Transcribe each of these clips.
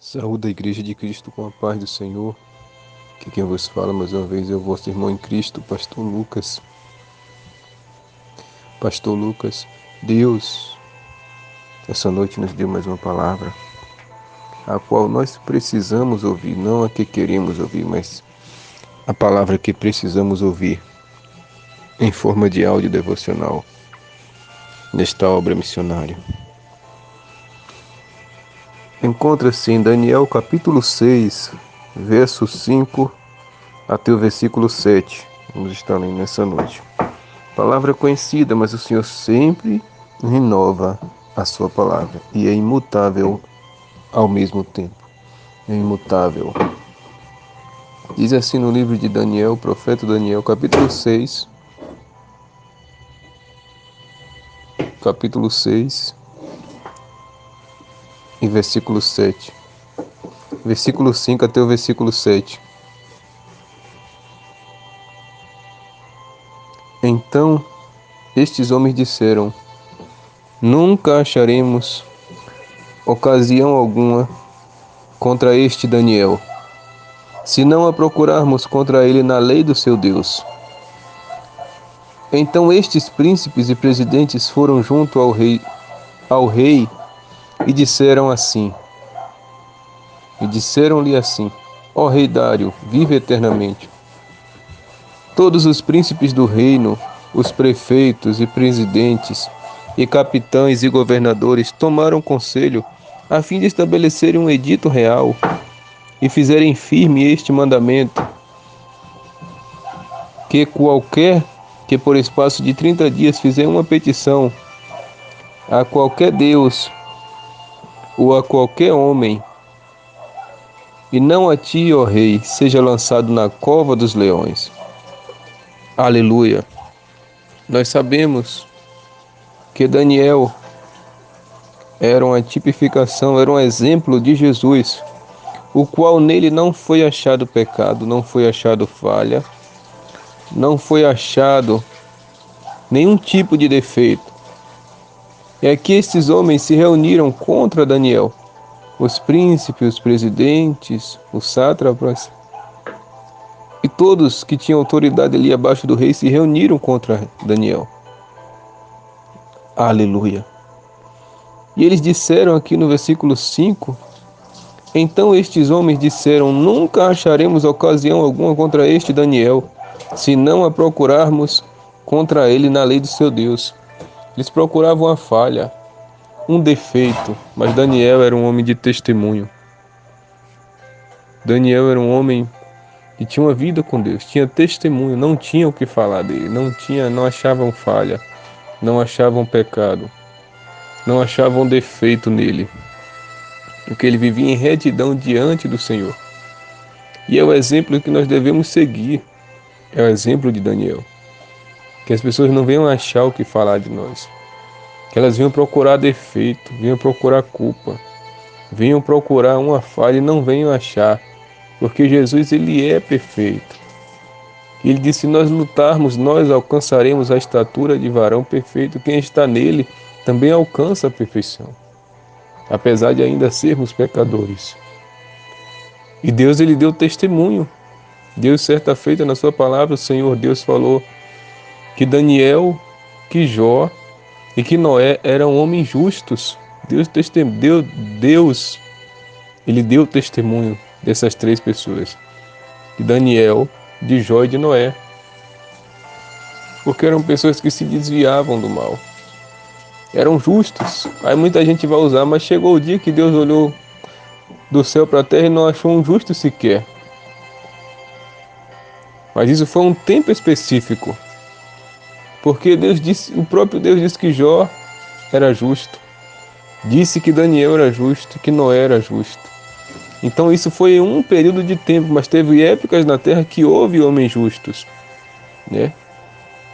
Saúde a Igreja de Cristo com a paz do Senhor. Que quem vos fala mais uma vez é o vosso irmão em Cristo, Pastor Lucas. Pastor Lucas, Deus, essa noite nos deu mais uma palavra, a qual nós precisamos ouvir, não a que queremos ouvir, mas a palavra que precisamos ouvir em forma de áudio devocional nesta obra missionária. Encontra-se em Daniel capítulo 6, verso 5 até o versículo 7. Vamos estar lendo nessa noite. Palavra conhecida, mas o Senhor sempre renova a sua palavra e é imutável ao mesmo tempo. É imutável. Diz assim no livro de Daniel, profeta Daniel, capítulo 6, e versículo 7. Versículo 5 até o versículo 7. Então estes homens disseram: Nunca acharemos ocasião alguma contra este Daniel, se não a procurarmos contra ele na lei do seu Deus. Então estes príncipes e presidentes foram junto ao rei e disseram-lhe assim: Ó rei Dário, vive eternamente. Todos os príncipes do reino, os prefeitos e presidentes, e capitães e governadores tomaram conselho a fim de estabelecerem um edito real e fizerem firme este mandamento, que qualquer que por espaço de 30 dias fizer uma petição a qualquer Deus ou a qualquer homem, e não a ti, ó rei, seja lançado na cova dos leões. Aleluia! Nós sabemos que Daniel era uma tipificação, era um exemplo de Jesus, o qual nele não foi achado pecado, não foi achado falha, não foi achado nenhum tipo de defeito. É que estes homens se reuniram contra Daniel, os príncipes, os presidentes, os sátrapas, e todos que tinham autoridade ali abaixo do rei se reuniram contra Daniel. Aleluia! E eles disseram aqui no versículo 5, então estes homens disseram: Nunca acharemos ocasião alguma contra este Daniel, se não a procurarmos contra ele na lei do seu Deus. Eles procuravam a falha, um defeito, mas Daniel era um homem de testemunho. Daniel era um homem que tinha uma vida com Deus, tinha testemunho, não tinha o que falar dele, não achavam falha, não achavam pecado, não achavam defeito nele, porque ele vivia em retidão diante do Senhor. E é o exemplo que nós devemos seguir, é o exemplo de Daniel. Que as pessoas não venham achar o que falar de nós, que elas venham procurar defeito, venham procurar culpa, venham procurar uma falha e não venham achar, porque Jesus ele é perfeito. Ele disse: se nós lutarmos, nós alcançaremos a estatura de varão perfeito. Quem está nele também alcança a perfeição, apesar de ainda sermos pecadores. E Deus ele deu testemunho. Deus, certa feita, na sua palavra, o Senhor Deus falou que Daniel, que Jó e que Noé eram homens justos. Deus ele deu testemunho dessas três pessoas, de Daniel, de Jó e de Noé, porque eram pessoas que se desviavam do mal, eram justos. Aí muita gente vai usar, mas chegou o dia que Deus olhou do céu para a terra e não achou um justo sequer. Mas isso foi um tempo específico, porque o próprio Deus disse que Jó era justo, disse que Daniel era justo, que Noé era justo. Então isso foi um período de tempo, mas teve épocas na terra que houve homens justos, né?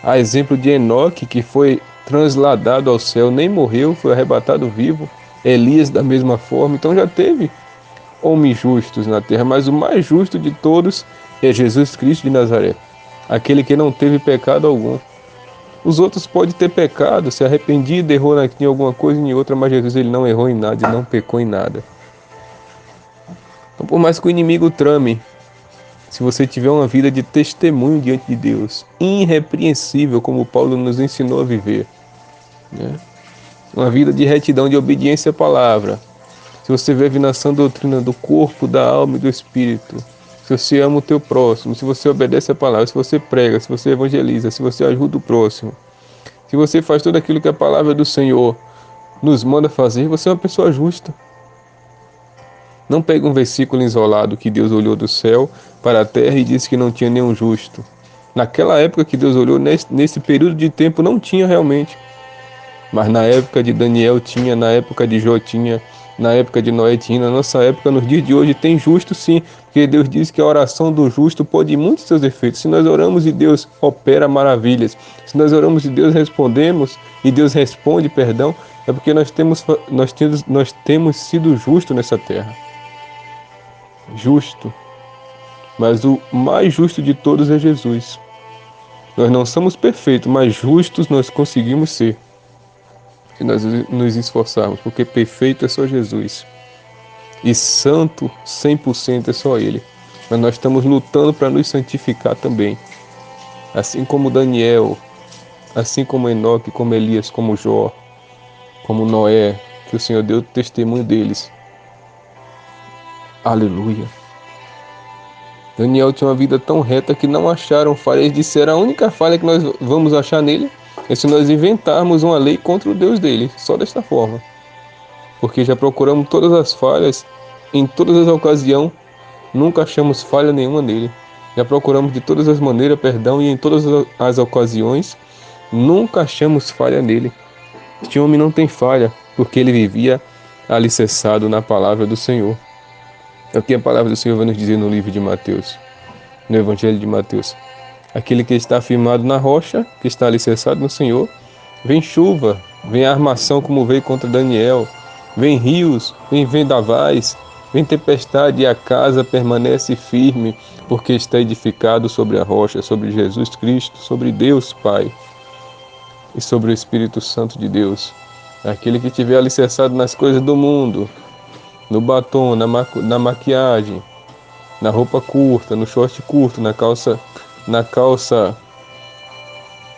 A exemplo de Enoque, que foi transladado ao céu, nem morreu, foi arrebatado vivo. Elias da mesma forma. Então já teve homens justos na terra, mas o mais justo de todos é Jesus Cristo de Nazaré, aquele que não teve pecado algum. Os outros podem ter pecado, se arrependido, errou em alguma coisa e em outra, mas Jesus ele não errou em nada e não pecou em nada. Então, por mais que o inimigo trame, se você tiver uma vida de testemunho diante de Deus, irrepreensível, como Paulo nos ensinou a viver, né? Uma vida de retidão, de obediência à palavra, se você vive na sã doutrina do corpo, da alma e do espírito, se você ama o teu próximo, se você obedece a palavra, se você prega, se você evangeliza, se você ajuda o próximo, se você faz tudo aquilo que a palavra do Senhor nos manda fazer, você é uma pessoa justa. Não pega um versículo isolado que Deus olhou do céu para a terra e disse que não tinha nenhum justo. Naquela época que Deus olhou, nesse período de tempo, não tinha realmente. Mas na época de Daniel tinha, na época de Jó tinha, na época de Noé tinha, na nossa época, nos dias de hoje, tem justo sim, porque Deus diz que a oração do justo pode muitos seus efeitos. Se nós oramos e Deus opera maravilhas, se nós oramos e Deus respondemos, e Deus responde, perdão, é porque nós temos sido justos nessa terra. Justo. Mas o mais justo de todos é Jesus. Nós não somos perfeitos, mas justos nós conseguimos ser. Se nós nos esforçarmos, porque perfeito é só Jesus. E santo 100% é só Ele. Mas nós estamos lutando para nos santificar também. Assim como Daniel, assim como Enoque, como Elias, como Jó, como Noé, que o Senhor deu testemunho deles. Aleluia. Daniel tinha uma vida tão reta que não acharam falha. Eles disseram: a única falha que nós vamos achar nele é se nós inventarmos uma lei contra o Deus dele, só desta forma. Porque já procuramos todas as falhas, em todas as ocasiões, nunca achamos falha nenhuma nele. Já procuramos de todas as maneiras perdão e em todas as ocasiões, nunca achamos falha nele. Este homem não tem falha, porque ele vivia alicerçado na palavra do Senhor. É o que a palavra do Senhor vai nos dizer no livro de Mateus, no Evangelho de Mateus. Aquele que está firmado na rocha, que está alicerçado no Senhor, vem chuva, vem armação como veio contra Daniel, vem rios, vem vendavais, vem tempestade e a casa permanece firme, porque está edificado sobre a rocha, sobre Jesus Cristo, sobre Deus Pai e sobre o Espírito Santo de Deus. Aquele que estiver alicerçado nas coisas do mundo, no batom, na maquiagem, na roupa curta, no short curto, na calça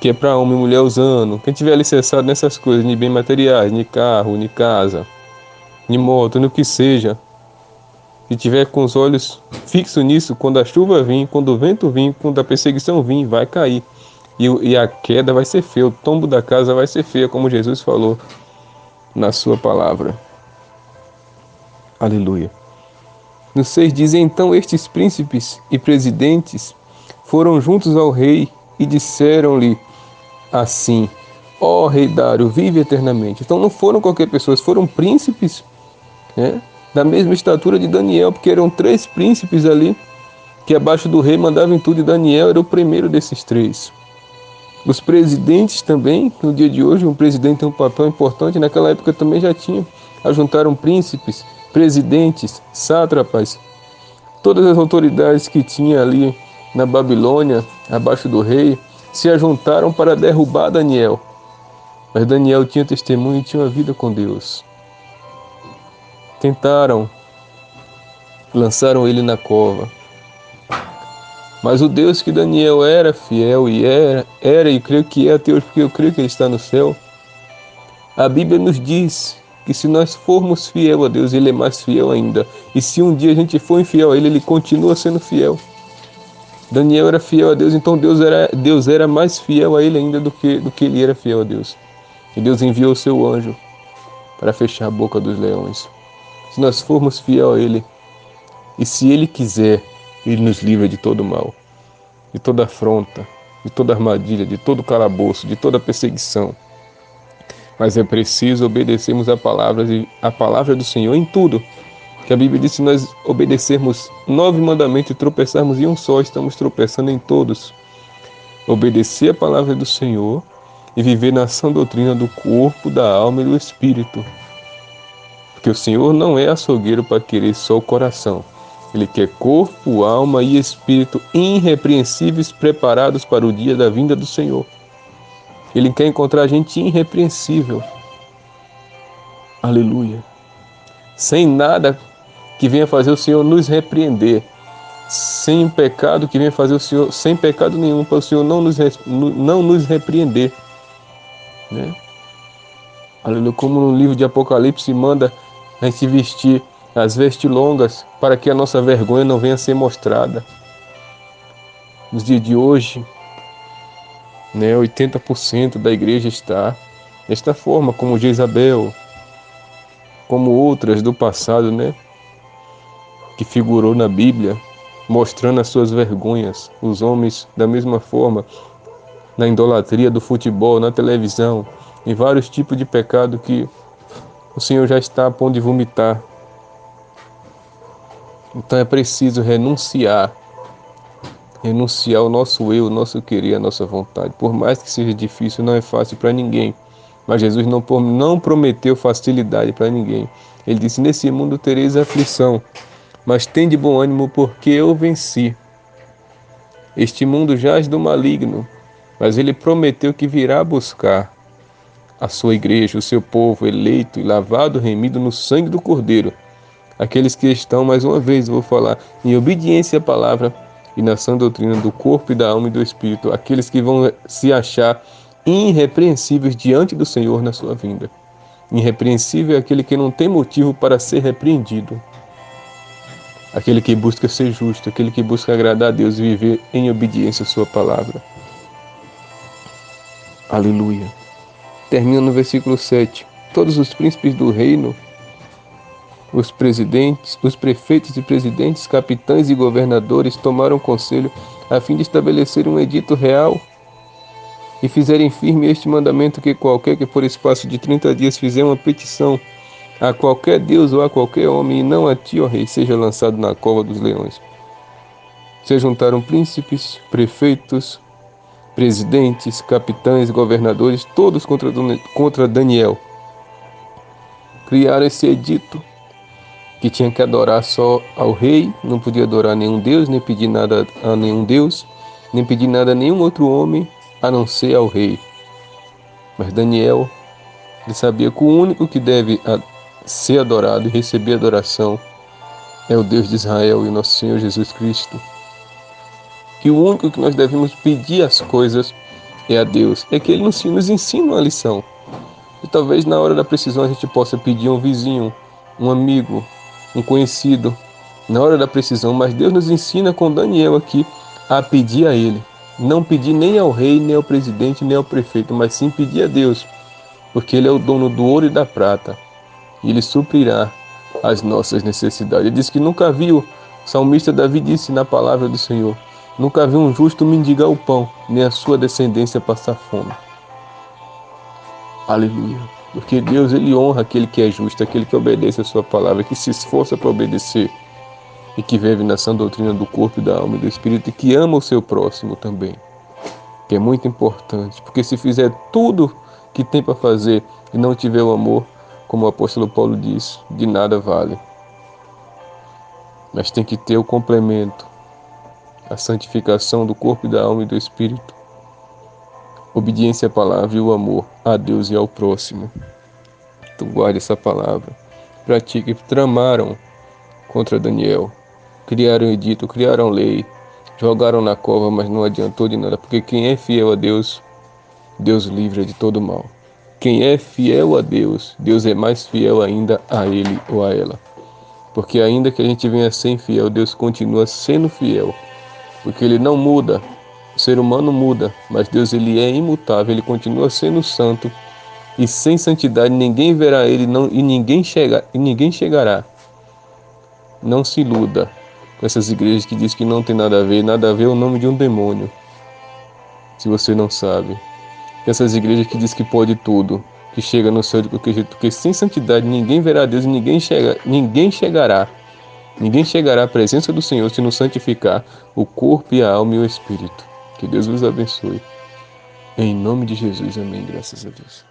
que é para homem e mulher usando. Quem tiver licenciado nessas coisas, de bem materiais, de carro, de casa, de moto, no que seja, se tiver com os olhos fixos nisso, quando a chuva vir, quando o vento vir, quando a perseguição vir, vai cair. E a queda vai ser feia, o tombo da casa vai ser feia, como Jesus falou na sua palavra. Aleluia. No 6 diz: então estes príncipes e presidentes foram juntos ao rei e disseram-lhe assim: ó rei Dário, vive eternamente. Então não foram qualquer pessoa, foram príncipes, né, da mesma estatura de Daniel, porque eram 3 príncipes ali, que abaixo do rei mandavam em tudo, e Daniel era o primeiro desses 3. Os presidentes também, no dia de hoje, um presidente tem um papel importante, naquela época também já tinha. Ajuntaram príncipes, presidentes, sátrapas, todas as autoridades que tinha ali na Babilônia, abaixo do rei, se ajuntaram para derrubar Daniel. Mas Daniel tinha testemunho e tinha uma vida com Deus. Tentaram, lançaram ele na cova. Mas o Deus que Daniel era fiel e era e creio que é até hoje, porque eu creio que ele está no céu. A Bíblia nos diz que se nós formos fiel a Deus, Ele é mais fiel ainda. E se um dia a gente for infiel a Ele, Ele continua sendo fiel. Daniel era fiel a Deus, então Deus era mais fiel a ele ainda do que ele era fiel a Deus. E Deus enviou o seu anjo para fechar a boca dos leões. Se nós formos fiel a Ele, e se Ele quiser, Ele nos livra de todo mal, de toda afronta, de toda armadilha, de todo calabouço, de toda perseguição. Mas é preciso obedecermos a palavra do Senhor em tudo. Que a Bíblia diz que se nós obedecermos 9 mandamentos e tropeçarmos em um só, estamos tropeçando em todos. Obedecer a palavra do Senhor e viver na sã doutrina do corpo, da alma e do espírito. Porque o Senhor não é açougueiro para querer só o coração. Ele quer corpo, alma e espírito irrepreensíveis, preparados para o dia da vinda do Senhor. Ele quer encontrar a gente irrepreensível. Aleluia. Sem nada que venha fazer o Senhor nos repreender. Sem pecado, que venha fazer o Senhor, sem pecado nenhum, para o Senhor não nos repreender. Né? Aleluia, como no livro de Apocalipse manda a gente vestir as vestes longas para que a nossa vergonha não venha a ser mostrada. Nos dias de hoje, né, 80% da igreja está desta forma, como Jezabel, como outras do passado, né, que figurou na Bíblia, mostrando as suas vergonhas. Os homens, da mesma forma, na idolatria do futebol, na televisão, em vários tipos de pecado que o Senhor já está a ponto de vomitar. Então é preciso renunciar o nosso eu, o nosso querer, a nossa vontade. Por mais que seja difícil, não é fácil para ninguém. Mas Jesus não prometeu facilidade para ninguém. Ele disse: nesse mundo tereis aflição, mas tende bom ânimo, porque eu venci. Este mundo jaz do maligno, mas ele prometeu que virá buscar a sua igreja, o seu povo eleito e lavado, remido no sangue do Cordeiro. Aqueles que estão, mais uma vez vou falar, em obediência à palavra e na sã doutrina do corpo e da alma e do espírito. Aqueles que vão se achar irrepreensíveis diante do Senhor na sua vinda. Irrepreensível é aquele que não tem motivo para ser repreendido. Aquele que busca ser justo, aquele que busca agradar a Deus e viver em obediência à sua palavra. Aleluia. Termina no versículo 7. Todos os príncipes do reino, os presidentes, os prefeitos e presidentes, capitães e governadores tomaram conselho a fim de estabelecer um edito real e fizerem firme este mandamento, que qualquer que por espaço de 30 dias fizer uma petição a qualquer Deus ou a qualquer homem, e não a ti, ó rei, seja lançado na cova dos leões. Se juntaram príncipes, prefeitos, presidentes, capitães, governadores, todos contra Daniel. Criaram esse edito que tinha que adorar só ao rei, não podia adorar nenhum Deus, nem pedir nada a nenhum Deus, nem pedir nada a nenhum outro homem, a não ser ao rei. Mas Daniel, ele sabia que o único que deve ser adorado e receber adoração é o Deus de Israel e nosso Senhor Jesus Cristo. Que o único que nós devemos pedir as coisas é a Deus. É que Ele nos ensina uma lição. E talvez na hora da precisão a gente possa pedir um vizinho, um amigo, um conhecido, na hora da precisão. Mas Deus nos ensina com Daniel aqui a pedir a Ele. Não pedir nem ao rei, nem ao presidente, nem ao prefeito, mas sim pedir a Deus. Porque Ele é o dono do ouro e da prata. E Ele suprirá as nossas necessidades. Ele diz que nunca viu, o salmista Davi disse na palavra do Senhor, nunca viu um justo mendigar o pão, nem a sua descendência passar fome. Aleluia. Porque Deus, Ele honra aquele que é justo, aquele que obedece a sua palavra, que se esforça para obedecer e que vive na sã doutrina do corpo, da alma e do espírito, e que ama o seu próximo também. Que é muito importante, porque se fizer tudo que tem para fazer e não tiver o amor, como o apóstolo Paulo diz, de nada vale. Mas tem que ter o complemento, a santificação do corpo, da alma e do espírito, obediência à palavra e o amor a Deus e ao próximo. Então guarde essa palavra, pratique. Tramaram contra Daniel, criaram edito, criaram lei, jogaram na cova, mas não adiantou de nada, porque quem é fiel a Deus, Deus livra de todo mal. Quem é fiel a Deus, Deus é mais fiel ainda a ele ou a ela. Porque ainda que a gente venha a ser infiel, Deus continua sendo fiel. Porque Ele não muda, o ser humano muda, mas Deus, Ele é imutável, Ele continua sendo santo. E sem santidade ninguém verá Ele e ninguém chegará. Não se iluda com essas igrejas que dizem que não tem nada a ver é o nome de um demônio. Se você não sabe. Essas igrejas que dizem que pode tudo, que chega no céu de qualquer jeito, porque sem santidade ninguém verá Deus e ninguém chegará à presença do Senhor se não santificar o corpo e a alma e o espírito. Que Deus vos abençoe. Em nome de Jesus, amém. Graças a Deus.